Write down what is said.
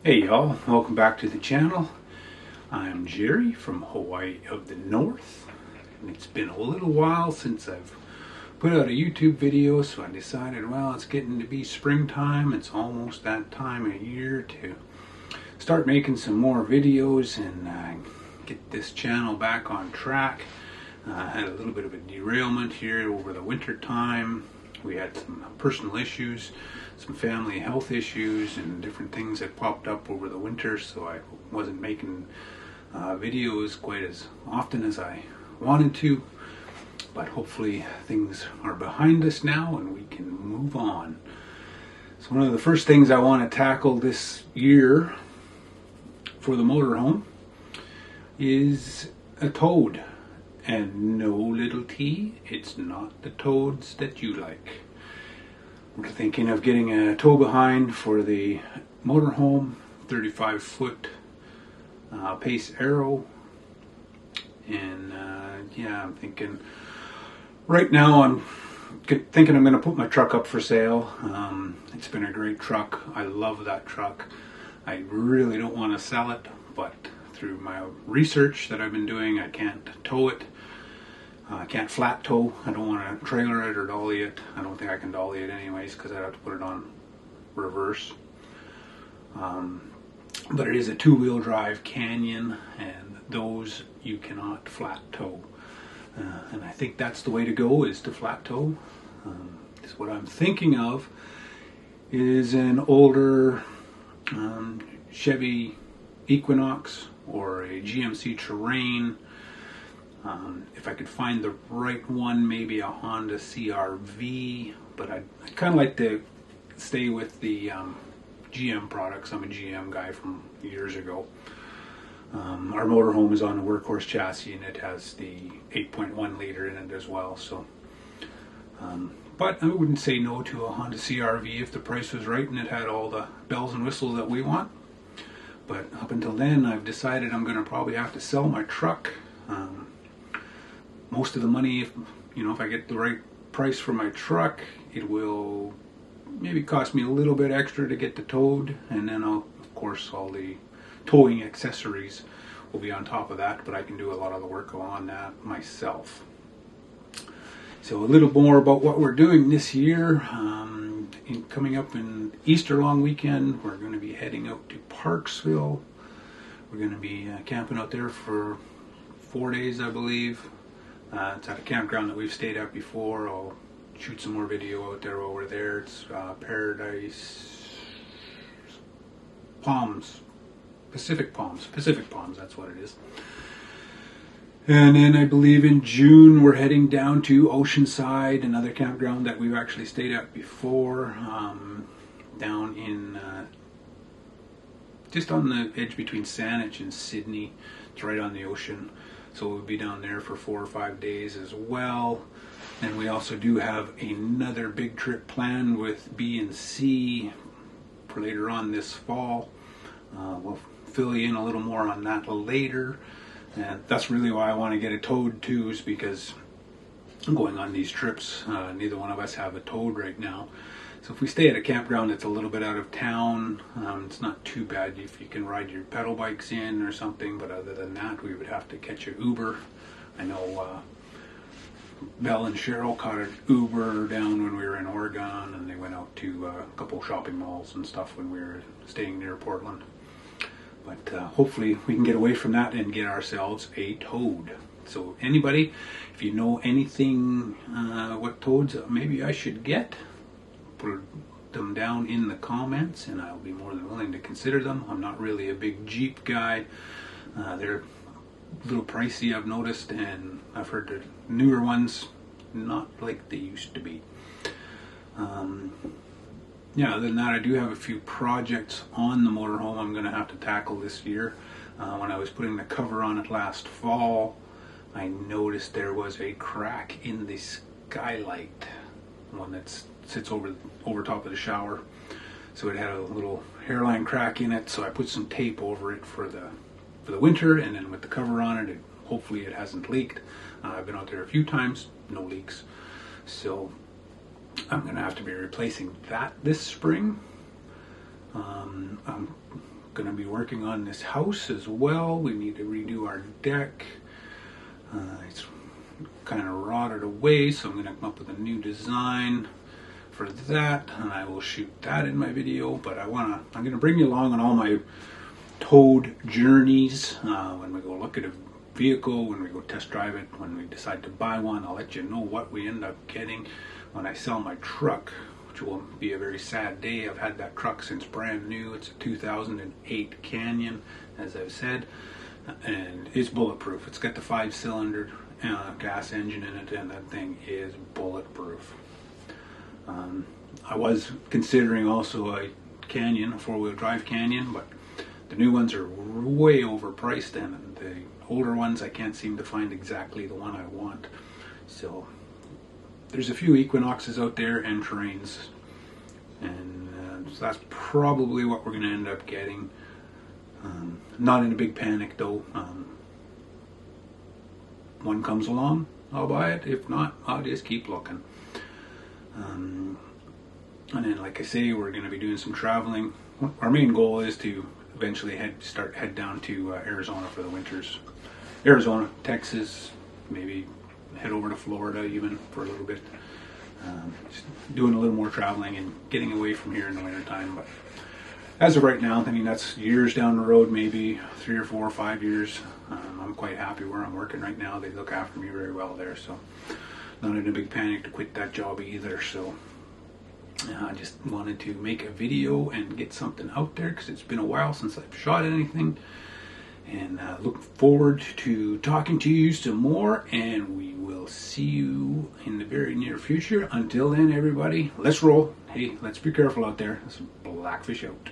Hey y'all, welcome back to the channel. I'm Jerry from Hawaii of the North, and it's been a little while since I've put out a YouTube video, so I decided, well, it's getting to be springtime. It's almost that time of year to start making some more videos and get this channel back on track. I had a little bit of a derailment here over the winter time. We had some personal issues, some family health issues, and different things that popped up over the winter, so I wasn't making videos quite as often as I wanted to, but hopefully things are behind us now and we can move on. So one of the first things I want to tackle this year for the motorhome is a toad. And no, little T, it's not the toads that you like. We're thinking of getting a tow behind for the motorhome, 35-foot Pace Arrow. And yeah, I'm thinking, right now I'm thinking I'm going to put my truck up for sale. It's been a great truck. I love that truck. I really don't want to sell it, but through my research that I've been doing, I can't tow it. I can't flat tow. I don't want to trailer it or dolly it. I don't think I can dolly it anyways because I'd have to put it on reverse. But it is a two-wheel drive Canyon, and those you cannot flat tow. And I think that's the way to go, is to flat tow. So what I'm thinking of is an older Chevy Equinox or a GMC Terrain. If I could find the right one, maybe a Honda CR-V, but I'd kind of like to stay with the GM products. I'm a GM guy from years ago. Our motorhome is on a Workhorse chassis, and it has the 8.1 liter in it as well. So, but I wouldn't say no to a Honda CR-V if the price was right and it had all the bells and whistles that we want. But up until then, I've decided I'm going to probably have to sell my truck. Most of the money, if I get the right price for my truck, it will maybe cost me a little bit extra to get the towed, and then of course all the towing accessories will be on top of that, but I can do a lot of the work on that myself. So a little more about what we're doing this year. Coming up in Easter long weekend, we're going to be heading out to Parksville. We're going to be camping out there for 4 days, I believe. It's at a campground that we've stayed at before. I'll shoot some more video out there while we're there. It's Paradise Palms, Pacific Palms, that's what it is. And then I believe in June we're heading down to Oceanside, another campground that we've actually stayed at before, down in just on the edge between Saanich and Sydney. It's right on the ocean, so we'll be down there for 4 or 5 days as well. And we also do have another big trip planned with B&C for later on this fall. We'll fill you in a little more on that later. And that's really why I want to get a towed too, is because I'm going on these trips. Neither one of us have a towed right now. So if we stay at a campground that's a little bit out of town, it's not too bad if you can ride your pedal bikes in or something, but other than that, we would have to catch an Uber. I know Belle and Cheryl caught an Uber down when we were in Oregon, and they went out to a couple shopping malls and stuff when we were staying near Portland. But hopefully we can get away from that and get ourselves a towed. So anybody, if you know anything, what toads maybe I should get, put them down in the comments and I'll be more than willing to consider them. I'm not really a big Jeep guy. They're a little pricey, I've noticed, and I've heard the newer ones not like they used to be. Yeah, other than that, I do have a few projects on the motorhome I'm going to have to tackle this year. When I was putting the cover on it last fall, I noticed there was a crack in the skylight, one that sits over top of the shower. So it had a little hairline crack in it, so I put some tape over it for the winter, and then with the cover on it, hopefully it hasn't leaked. I've been out there a few times, no leaks. So I'm going to have to be replacing that this spring. I'm going to be working on this house as well. We need to redo our deck. It's kind of rotted away, so I'm going to come up with a new design for that, and I will shoot that in my video. But I'm going to bring you along on all my towed journeys, when we go look at a vehicle, when we go test drive it, when we decide to buy one. I'll let you know what we end up getting when I sell my truck, which will be a very sad day. I've had that truck since brand new. It's a 2008 Canyon, as I've said, and it's bulletproof. It's got the 5-cylinder gas engine in it, and that thing is bulletproof. I was considering also a Canyon, a 4-wheel drive Canyon, but the new ones are way overpriced, and the older ones I can't seem to find exactly the one I want. So there's a few Equinoxes out there and Terrains, and so that's probably what we're going to end up getting. Not in a big panic though. One comes along, I'll buy it. If not, I'll just keep looking. And then, like I say, we're going to be doing some traveling. Our main goal is to eventually head down to Arizona for the winters. Arizona, Texas, maybe head over to Florida even for a little bit. Just doing a little more traveling and getting away from here in the wintertime. But as of right now, I mean, that's years down the road, maybe 3 or 4 or 5 years. I'm quite happy where I'm working right now. They look after me very well there, so not in a big panic to quit that job either. So I just wanted to make a video and get something out there because it's been a while since I've shot anything, and look forward to talking to you some more, and we will see you in the very near future. Until then, everybody, let's roll. Hey, let's be careful out there. There's some blackfish out.